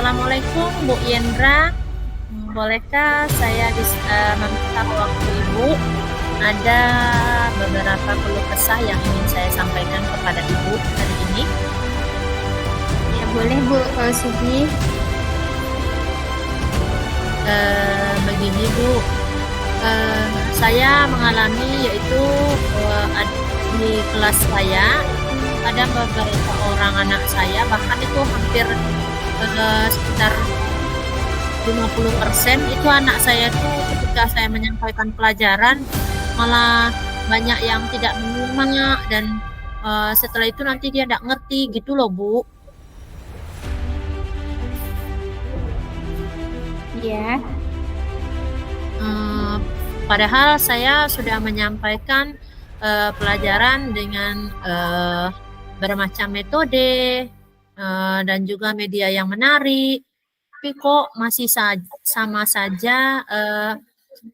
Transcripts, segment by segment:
Assalamualaikum Bu Yendra. Bolehkah saya meminta waktu Ibu? Ada beberapa keluh kesah yang ingin saya sampaikan kepada Ibu hari ini. Ya boleh Bu Sugi. Begini Bu, saya mengalami yaitu di kelas saya ada beberapa orang anak saya, bahkan itu hampir sekitar 50% itu anak saya tuh ketika saya menyampaikan pelajaran malah banyak yang tidak menerima dan setelah itu nanti dia tidak ngerti gitu loh Bu. Ya. Padahal saya sudah menyampaikan pelajaran dengan bermacam metode dan juga media yang menarik, tapi kok masih sama saja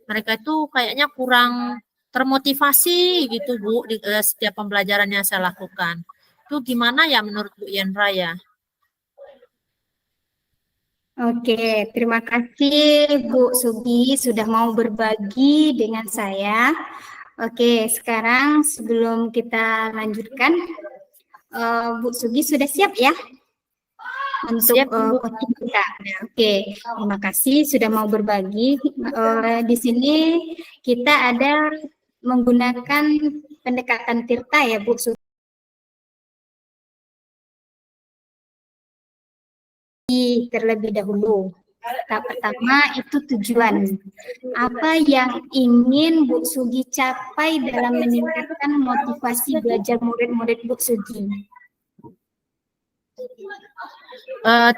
mereka itu kayaknya kurang termotivasi gitu Bu di setiap pembelajaran yang saya lakukan. Itu gimana ya menurut Bu Yendra ya? Oke, terima kasih Bu Sugi sudah mau berbagi dengan saya. Oke, sekarang sebelum kita lanjutkan, Bu Sugi sudah siap ya untuk Siap, Bu. coaching kita? Nah, oke, terima kasih sudah mau berbagi. Di sini kita ada menggunakan pendekatan Tirta ya Bu Sugi. Terlebih dahulu. Tahap pertama itu tujuan. Apa yang ingin Bu Sugi capai dalam meningkatkan motivasi belajar murid-murid Bu Sugi?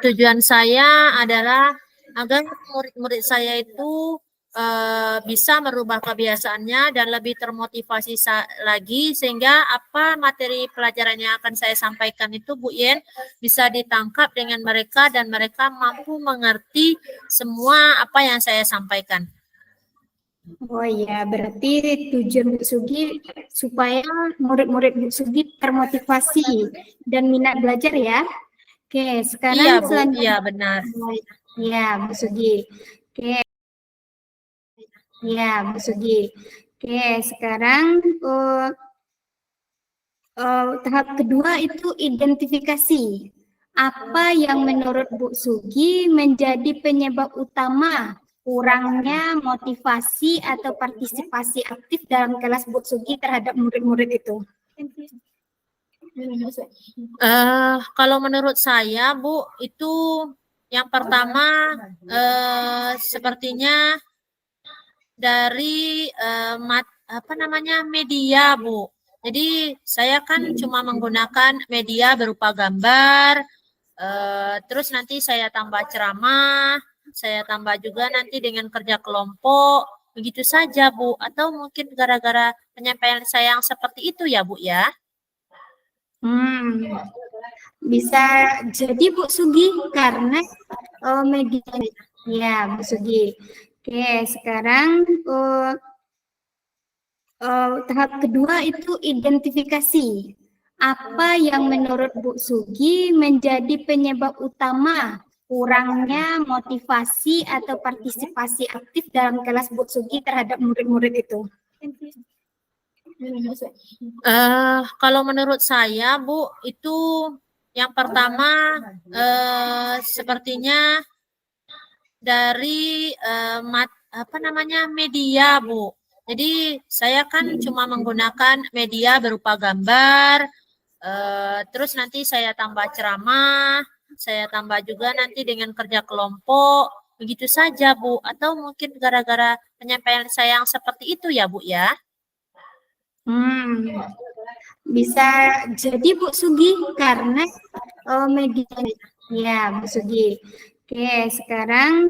Tujuan saya adalah agar murid-murid saya itu bisa merubah kebiasaannya dan lebih termotivasi lagi sehingga apa materi pelajaran yang akan saya sampaikan itu Bu Yen bisa ditangkap dengan mereka dan mereka mampu mengerti semua apa yang saya sampaikan. Oh iya, berarti tujuan Bu Sugi supaya murid-murid Bu Sugi termotivasi dan minat belajar ya. Oke, sekarang Iya Bu, selanjutnya. iya benar. Iya Bu Sugi. Oke. Ya, Bu Sugi. Oke, sekarang tahap kedua itu identifikasi. Apa yang menurut Bu Sugi menjadi penyebab utama kurangnya motivasi atau partisipasi aktif dalam kelas Bu Sugi terhadap murid-murid itu? Kalau menurut saya Bu, itu yang pertama sepertinya dari media Bu. Jadi saya kan cuma menggunakan media berupa gambar, terus nanti saya tambah ceramah, saya tambah juga nanti dengan kerja kelompok, begitu saja Bu. Atau mungkin gara-gara penyampaian saya yang seperti itu ya Bu ya? Bisa jadi Bu Sugi karena media ya Bu Sugi. Oke, sekarang tahap kedua itu identifikasi. Apa yang menurut Bu Sugi menjadi penyebab utama kurangnya motivasi atau partisipasi aktif dalam kelas Bu Sugi terhadap murid-murid itu? Kalau menurut saya Bu, itu yang pertama sepertinya dari media Bu. Jadi saya kan cuma menggunakan media berupa gambar, terus nanti saya tambah ceramah, saya tambah juga nanti dengan kerja kelompok, begitu saja Bu. Atau mungkin gara-gara penyampaian saya yang seperti itu ya Bu ya? Bisa jadi Bu Sugi karena media ya Bu Sugi. Oke, sekarang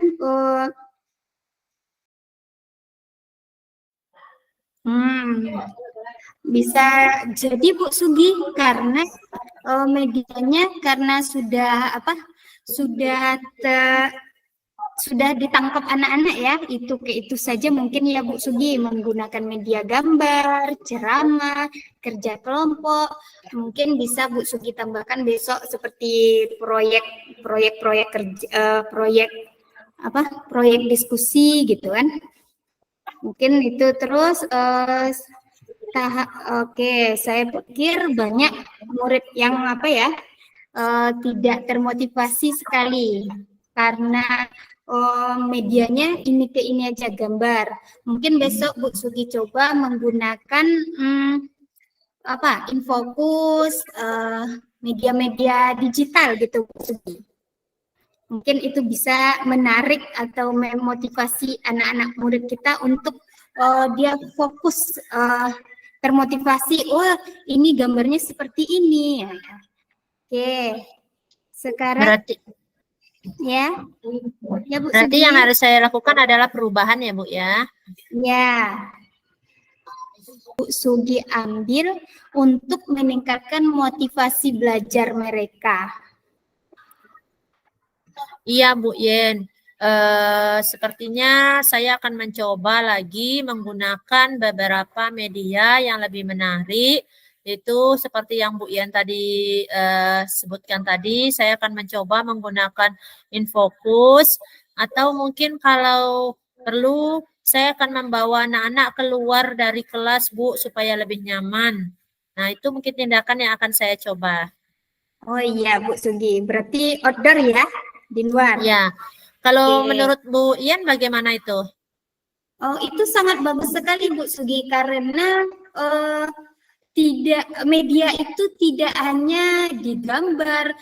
bisa jadi Bu Sugi karena medianya karena sudah sudah ditangkap anak-anak ya, itu ke itu saja mungkin ya Bu Sugi, menggunakan media gambar, ceramah, kerja kelompok, mungkin bisa Bu Sugi tambahkan besok seperti proyek kerja, proyek diskusi gitu kan. Mungkin itu terus oke, saya pikir banyak murid yang tidak termotivasi sekali karena medianya ini ke ini aja gambar. Mungkin besok Bu Sugi coba menggunakan infokus, media-media digital gitu Bu Sugi. Mungkin itu bisa menarik atau memotivasi anak-anak murid kita untuk dia fokus, termotivasi. Wah, ini gambarnya seperti ini. Oke, sekarang Berarti ya Bu berarti Sugi. yang harus saya lakukan adalah perubahan ya Bu ya. Ya, Bu Sugi ambil untuk meningkatkan motivasi belajar mereka. Iya Bu Yen. Sepertinya saya akan mencoba lagi menggunakan beberapa media yang lebih menarik. Itu seperti yang Bu Yen tadi sebutkan tadi, saya akan mencoba menggunakan Infokus, atau mungkin kalau perlu saya akan membawa anak-anak keluar dari kelas Bu supaya lebih nyaman. Nah, itu mungkin tindakan yang akan saya coba. Oh iya Bu Sugi, berarti outdoor ya, di luar. Ya, kalau menurut Bu Ian bagaimana itu? Oh, itu sangat bagus sekali Bu Sugi, karena media itu tidak hanya digambar,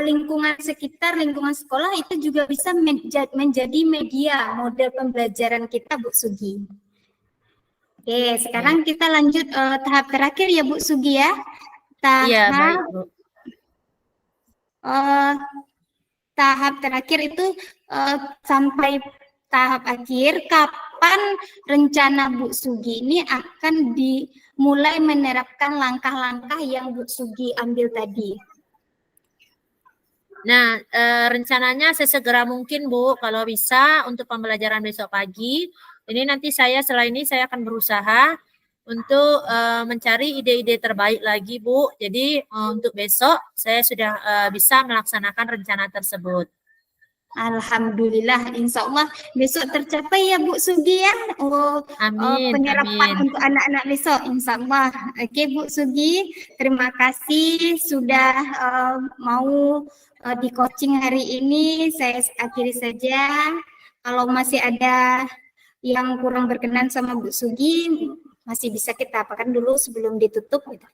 lingkungan sekitar, lingkungan sekolah itu juga bisa menjadi media model pembelajaran kita Bu Sugi. Oke, sekarang kita lanjut tahap terakhir ya Bu Sugi ya. Iya, baik Bu. Tahap terakhir itu sampai tahap akhir, kapan rencana Bu Sugi ini akan dimulai menerapkan langkah-langkah yang Bu Sugi ambil tadi? Nah, rencananya sesegera mungkin Bu, kalau bisa untuk pembelajaran besok pagi. Ini nanti setelah ini saya akan berusaha untuk mencari ide-ide terbaik lagi Bu. Jadi untuk besok saya sudah bisa melaksanakan rencana tersebut. Alhamdulillah, insya Allah besok tercapai ya Bu Sugi ya. Penyerapan amin. untuk anak-anak besok, insya Allah. Oke Bu Sugi, terima kasih sudah mau di coaching hari ini. Saya akhiri saja. Kalau masih ada yang kurang berkenan sama Bu Sugi, masih bisa kita apakan dulu sebelum ditutup gitu.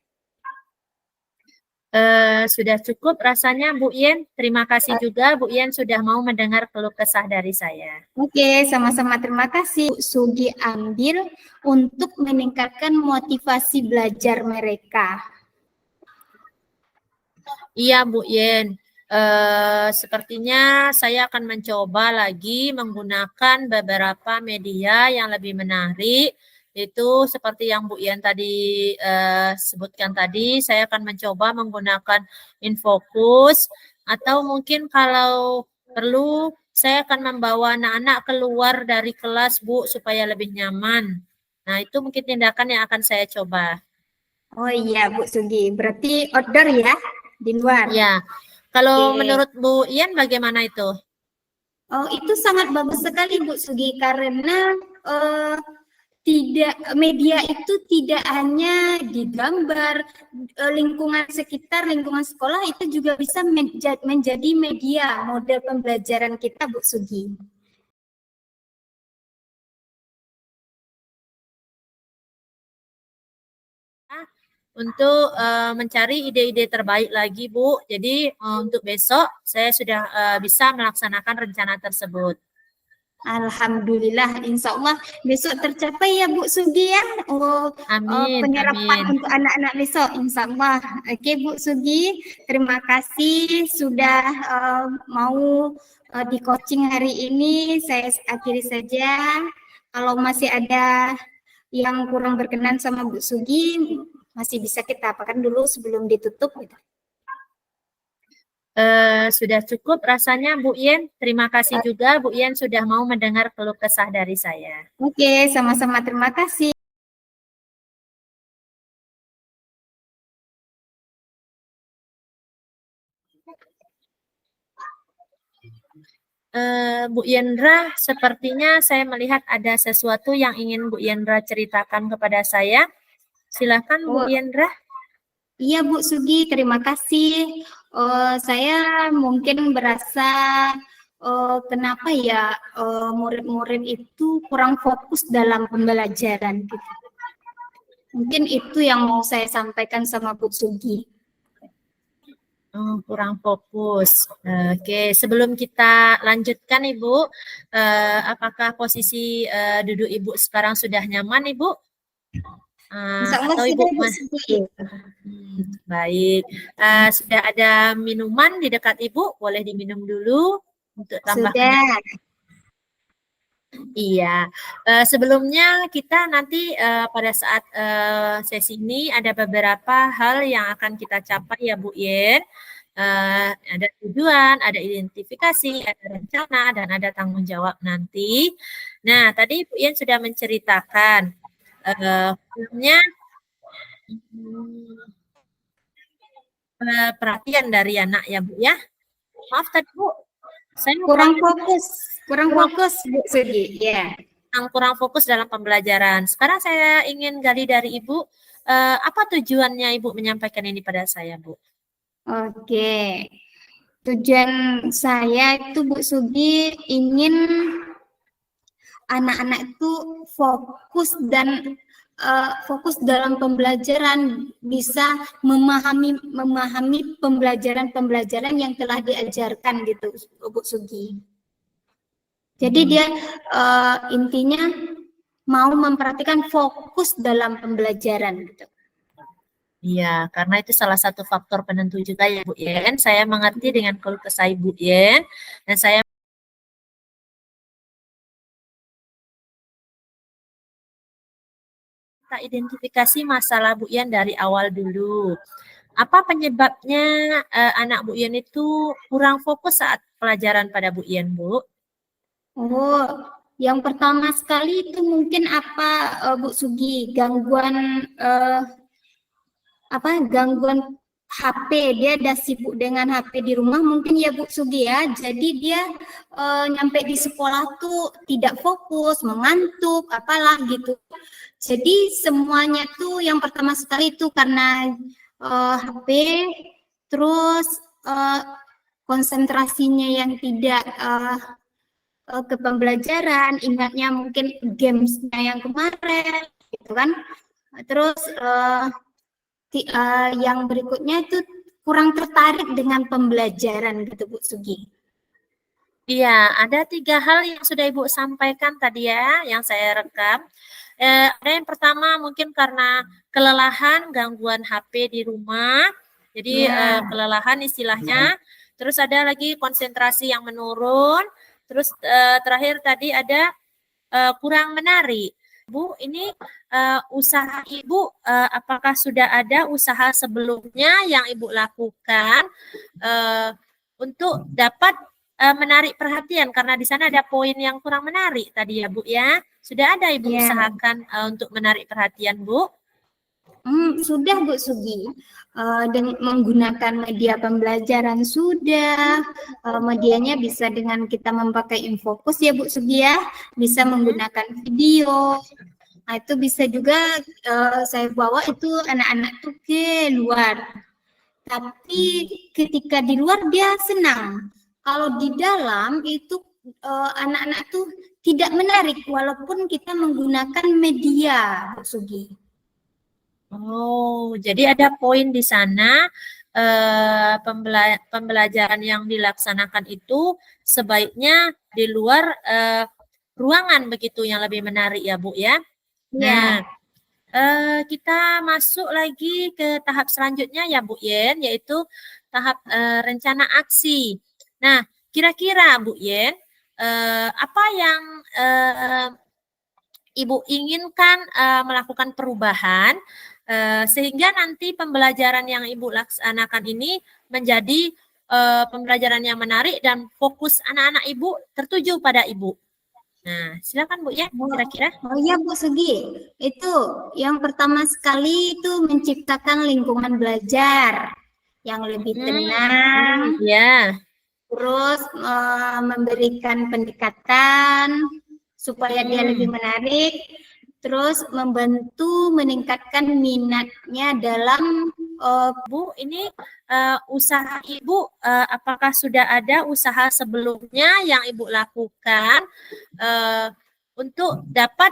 Sudah cukup rasanya Bu Yen. Terima kasih juga Bu Yen sudah mau mendengar keluh kesah dari saya. Oke, sama-sama terima kasih Bu Sugi ambil untuk meningkatkan motivasi belajar mereka. Iya Bu Yen. Sepertinya saya akan mencoba lagi menggunakan beberapa media yang lebih menarik. Itu seperti yang Bu Ian tadi sebutkan tadi, saya akan mencoba menggunakan Infokus, atau mungkin kalau perlu saya akan membawa anak-anak keluar dari kelas Bu supaya lebih nyaman. Nah, itu mungkin tindakan yang akan saya coba. Oh iya Bu Sugi, berarti outdoor ya, di luar. Ya, kalau menurut Bu Ian bagaimana itu? Oh, itu sangat bagus sekali Bu Sugi, karena media itu tidak hanya digambar, lingkungan sekitar, lingkungan sekolah itu juga bisa menjadi media model pembelajaran kita Bu Sugi. Untuk mencari ide-ide terbaik lagi Bu. Jadi untuk besok saya sudah bisa melaksanakan rencana tersebut. Alhamdulillah, insya Allah besok tercapai ya Bu Sugi ya. Penyerapan untuk anak-anak besok, insya Allah. Oke Bu Sugi, terima kasih sudah mau di coaching hari ini. Saya akhiri saja. Kalau masih ada yang kurang berkenan sama Bu Sugi, masih bisa kita apakan dulu sebelum ditutup gitu. Sudah cukup rasanya Bu Yen. Terima kasih juga Bu Yen sudah mau mendengar keluh kesah dari saya. Oke, sama-sama, terima kasih. Bu Yendra, sepertinya saya melihat ada sesuatu yang ingin Bu Yendra ceritakan kepada saya. Silakan Bu Yendra. Iya Bu Sugi, terima kasih. Saya mungkin berasa kenapa ya murid-murid itu kurang fokus dalam pembelajaran gitu. Mungkin itu yang mau saya sampaikan sama Bu Sugi. Kurang fokus. Oke, sebelum kita lanjutkan Ibu, apakah posisi duduk Ibu sekarang sudah nyaman Ibu? Insya Allah Atau Ibu sudah Bu Sugi. Baik. Sudah ada minuman di dekat Ibu, boleh diminum dulu untuk tambah. Sudah. Iya, sebelumnya kita nanti pada saat sesi ini ada beberapa hal yang akan kita capai ya Bu Yen. Ada tujuan, ada identifikasi, ada rencana, dan ada tanggung jawab nanti. Nah, tadi Bu Yen sudah menceritakan filmnya perhatian dari anak ya Bu ya. Maaf tadi Bu, saya kurang fokus Bu Sugi. Ya. Kurang fokus dalam pembelajaran. Sekarang saya ingin gali dari Ibu, apa tujuannya Ibu menyampaikan ini pada saya, Bu? Oke. Tujuan saya itu Bu Sugi ingin anak-anak itu fokus dalam pembelajaran, bisa memahami pembelajaran yang telah diajarkan gitu Bu Sugi. Jadi dia intinya mau memperhatikan fokus dalam pembelajaran gitu. Iya, karena itu salah satu faktor penentu juga ya Bu Yen. Saya mengerti dengan keluh kesah Bu Yen, dan saya identifikasi masalah Bu Yen dari awal dulu. Apa penyebabnya anak Bu Yen itu kurang fokus saat pelajaran pada Bu Yen, Bu? Oh, yang pertama sekali itu mungkin apa Bu Sugi, gangguan HP, dia udah sibuk dengan HP di rumah mungkin ya Bu Sugi ya. Jadi dia nyampe di sekolah tuh tidak fokus, mengantuk, apalah gitu. Jadi semuanya tuh yang pertama sekali itu karena HP, terus konsentrasinya yang tidak ke pembelajaran, ingatnya mungkin gamesnya yang kemarin, gitu kan. Terus yang berikutnya itu kurang tertarik dengan pembelajaran gitu Bu Sugi. Iya, ada 3 hal yang sudah Ibu sampaikan tadi ya, yang saya rekam. Ada yang pertama mungkin karena kelelahan, gangguan HP di rumah, jadi kelelahan istilahnya. Terus ada lagi konsentrasi yang menurun. Terus terakhir tadi ada kurang menarik. Bu, ini usaha Ibu, apakah sudah ada usaha sebelumnya yang Ibu lakukan untuk dapat menarik perhatian, karena di sana ada poin yang kurang menarik tadi ya Bu ya. Sudah ada Ibu usahakan untuk menarik perhatian Bu? Sudah Bu Sugi, dengan menggunakan media pembelajaran sudah, medianya bisa dengan kita memakai Infokus ya Bu Sugi ya, bisa menggunakan video. Nah, itu bisa juga saya bawa itu anak-anak tuh ke luar. Tapi ketika di luar dia senang. Kalau di dalam itu anak-anak tuh tidak menarik walaupun kita menggunakan media, Bu Sugi. Oh, jadi ada poin di sana pembelajaran yang dilaksanakan itu sebaiknya di luar ruangan begitu yang lebih menarik ya Bu ya. Nah, kita masuk lagi ke tahap selanjutnya ya Bu Yen, yaitu tahap rencana aksi. Nah, kira-kira Bu Yen, apa yang Ibu inginkan melakukan perubahan sehingga nanti pembelajaran yang Ibu laksanakan ini menjadi pembelajaran yang menarik dan fokus anak-anak Ibu tertuju pada Ibu. Nah, silakan Bu ya, kira-kira. Oh iya Bu Sugi, itu yang pertama sekali itu menciptakan lingkungan belajar yang lebih tenang, Ya. terus memberikan pendekatan supaya dia lebih menarik, terus membantu meningkatkan minatnya dalam Bu, ini usaha Ibu, apakah sudah ada usaha sebelumnya yang Ibu lakukan untuk dapat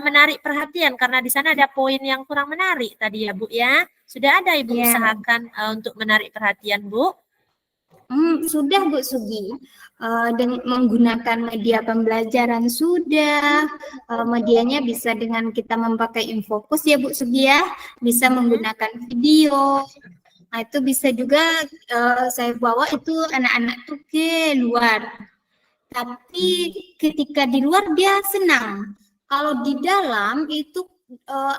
menarik perhatian? Karena di sana ada poin yang kurang menarik tadi ya Bu ya. Sudah ada Ibu usahakan untuk menarik perhatian Bu? Sudah Bu Sugi, dengan menggunakan media pembelajaran sudah, medianya bisa dengan kita memakai Infokus ya Bu Sugi ya, bisa menggunakan video. Nah, itu bisa juga saya bawa itu anak-anak tuh ke luar. Tapi ketika di luar dia senang. Kalau di dalam itu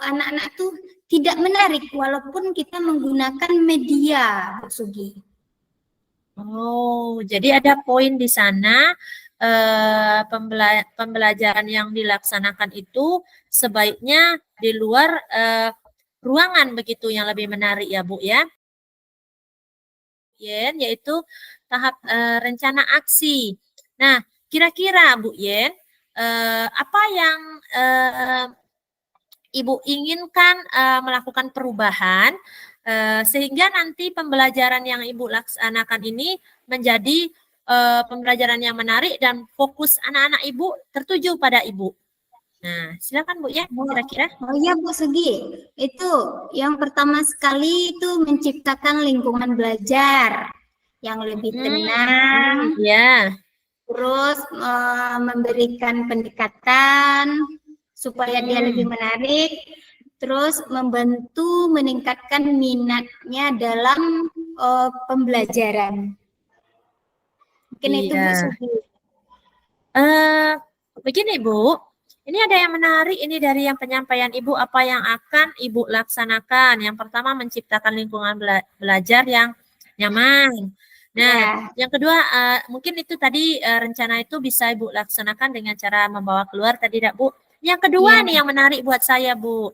anak-anak tuh tidak menarik walaupun kita menggunakan media, Bu Sugi. Oh, jadi ada poin di sana pembelajaran yang dilaksanakan itu sebaiknya di luar ruangan begitu yang lebih menarik ya Bu ya. Yaitu tahap rencana aksi. Nah, kira-kira Bu Yen, apa yang Ibu inginkan melakukan perubahan sehingga nanti pembelajaran yang Ibu laksanakan ini menjadi pembelajaran yang menarik dan fokus anak-anak Ibu tertuju pada Ibu. Nah, silakan Bu ya, kira-kira. Oh iya Bu Sugi, itu yang pertama sekali itu menciptakan lingkungan belajar yang lebih tenang, Ya. terus memberikan pendekatan supaya dia lebih menarik, terus membantu meningkatkan minatnya dalam pembelajaran. Mungkin itu Bu Sugi. Begini Bu, ini ada yang menarik ini dari yang penyampaian Ibu, apa yang akan Ibu laksanakan. Yang pertama menciptakan lingkungan belajar yang nyaman. Nah, yang kedua mungkin itu tadi rencana itu bisa Ibu laksanakan dengan cara membawa keluar tadi tidak Bu. Yang kedua nih yang menarik buat saya Bu.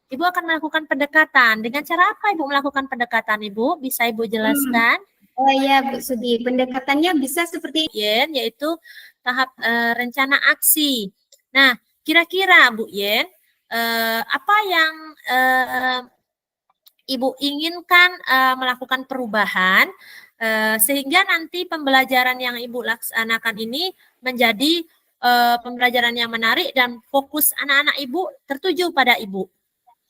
Ibu akan melakukan pendekatan. Dengan cara apa Ibu melakukan pendekatan Ibu? Bisa Ibu jelaskan? Oh iya Bu Sugi, pendekatannya bisa seperti yaitu tahap rencana aksi. Nah, kira-kira Bu Yen, apa yang Ibu inginkan melakukan perubahan sehingga nanti pembelajaran yang Ibu laksanakan ini menjadi pembelajaran yang menarik dan fokus anak-anak Ibu tertuju pada Ibu.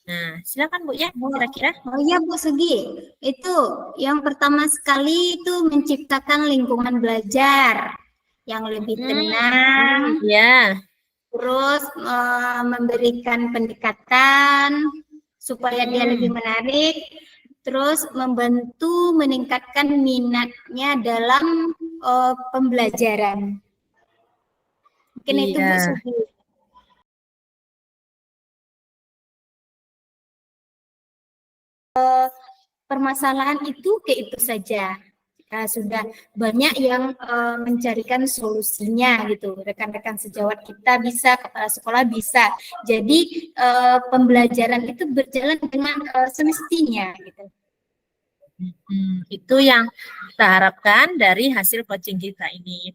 Nah, silakan Bu ya, kira-kira. Oh iya Bu Sugi, itu yang pertama sekali itu menciptakan lingkungan belajar yang lebih tenang, terus memberikan pendekatan supaya dia lebih menarik, terus membantu meningkatkan minatnya dalam pembelajaran. Mungkin itu Bu Sugi. Permasalahan itu kayak itu saja. Sudah banyak yang mencarikan solusinya gitu. Rekan-rekan sejawat kita bisa, kepala sekolah bisa. Jadi pembelajaran itu berjalan dengan semestinya gitu. Itu yang kita harapkan dari hasil coaching kita ini.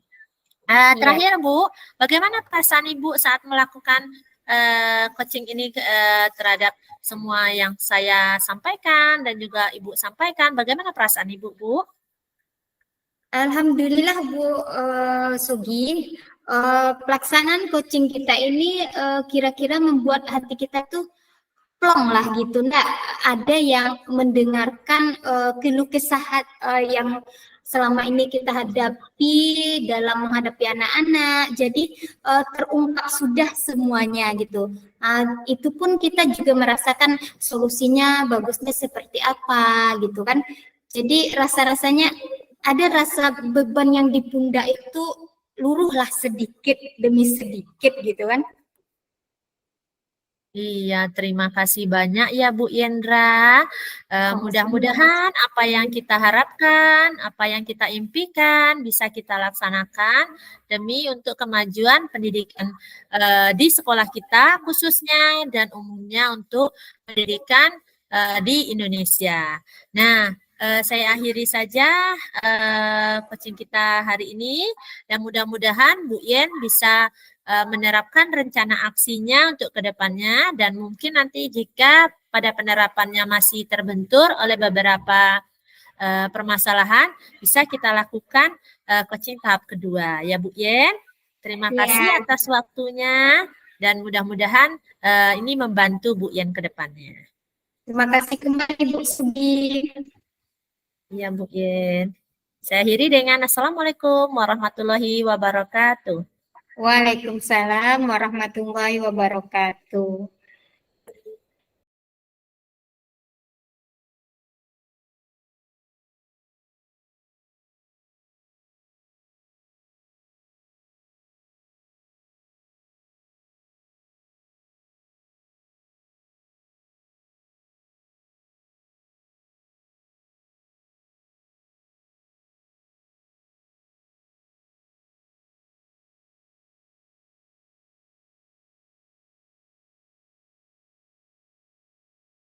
Terakhir Bu, bagaimana perasaan Ibu saat melakukan coaching ini terhadap semua yang saya sampaikan dan juga Ibu sampaikan? Bagaimana perasaan Ibu Bu? Alhamdulillah Bu Sugi, pelaksanaan coaching kita ini kira-kira membuat hati kita tuh plong lah gitu. Nggak ada yang mendengarkan keluh kesah yang selama ini kita hadapi dalam menghadapi anak-anak. Jadi terungkap sudah semuanya gitu. Itu pun kita juga merasakan solusinya bagusnya seperti apa gitu kan. Jadi rasa-rasanya ada rasa beban yang di pundak itu luruhlah sedikit demi sedikit gitu kan. Iya, terima kasih banyak ya Bu Yendra. Sama-sama. Mudah-mudahan apa yang kita harapkan, apa yang kita impikan bisa kita laksanakan demi untuk kemajuan pendidikan di sekolah kita khususnya dan umumnya untuk pendidikan di Indonesia. Nah, saya akhiri saja coaching kita hari ini dan mudah-mudahan Bu Yen bisa menerapkan rencana aksinya untuk kedepannya dan mungkin nanti jika pada penerapannya masih terbentur oleh beberapa permasalahan bisa kita lakukan coaching tahap kedua ya Bu Yen. Terima kasih Ya, atas waktunya dan mudah-mudahan ini membantu Bu Yen ke depannya. terima kasih kembali Bu Sugi. Ya Bu Yen. Saya akhiri dengan Assalamualaikum warahmatullahi wabarakatuh. Waalaikumsalam warahmatullahi wabarakatuh.